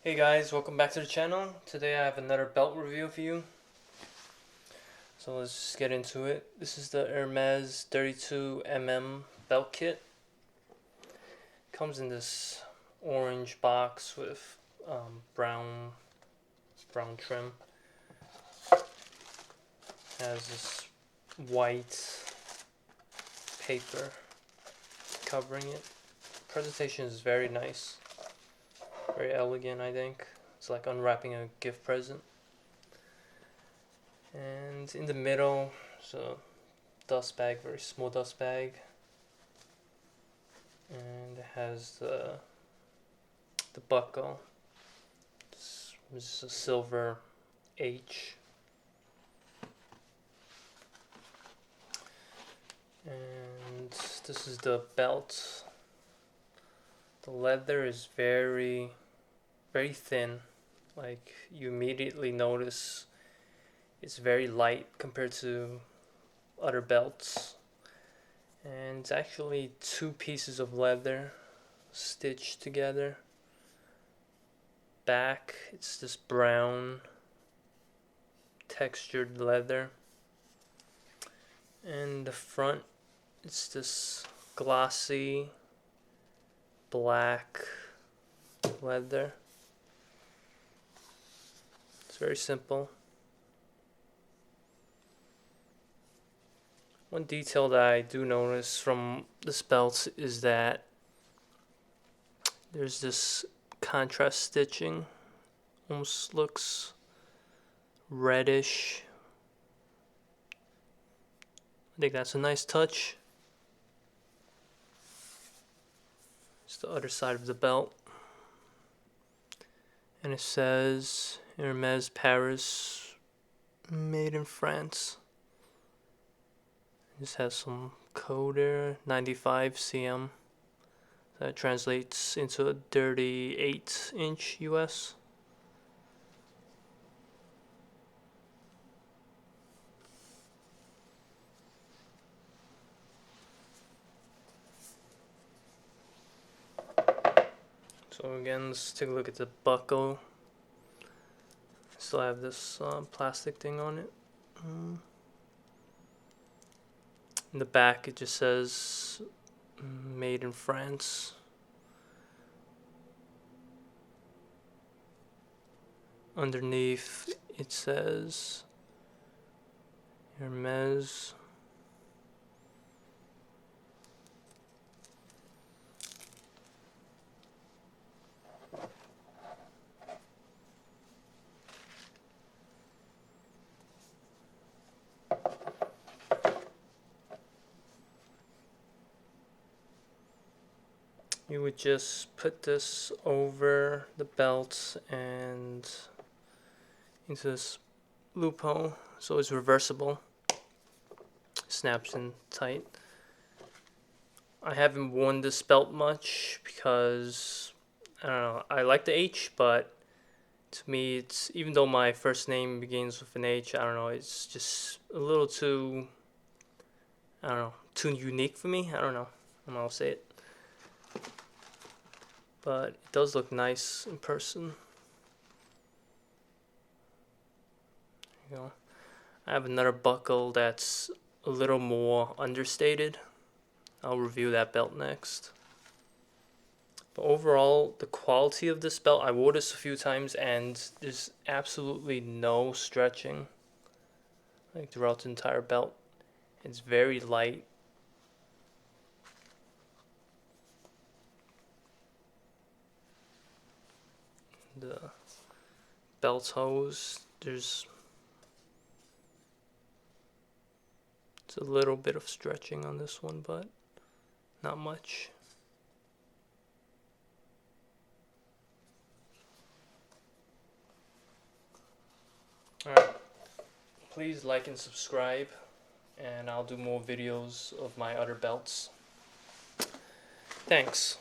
Hey guys, welcome back to the channel. Today I have another belt review for you. So let's just get into it. This is the Hermes 32mm belt kit. Comes in this orange box with brown trim. Has this white paper covering it. Presentation is very nice. Very elegant, I think. It's like unwrapping a gift present. And in the middle, so dust bag, very small dust bag. And it has the buckle. This is a silver H. And this is the belt. The leather is very thin. Like, you immediately notice it's very light compared to other belts. And it's actually two pieces of leather stitched together. Back, it's this brown textured leather. And the front, it's this glossy black leather. It's very simple. One detail that I do notice from this belt is that there's this contrast stitching. Almost looks reddish. I think that's a nice touch. It's the other side of the belt. And it says Hermes Paris, made in France. This has some code there, 95 cm. That translates into a 38-inch US. So again, let's take a look at the buckle. Still have this plastic thing on it. In the back it just says made in France. Underneath it says Hermes. You would just put this over the belt and into this loophole, so it's reversible. Snaps in tight. I haven't worn this belt much because I don't know, I like the H, but to me it's, even though my first name begins with an H, I don't know, it's just a little too, I don't know, too unique for me. I don't know how I'll say it. But it does look nice in person. You know, I have another buckle that's a little more understated. I'll review that belt next. But overall, the quality of this belt, I wore this a few times and there's absolutely no stretching like throughout the entire belt. It's very light. The belt hose, there's a little bit of stretching on this one, but not much. Alright, please like and subscribe, and I'll do more videos of my other belts. Thanks.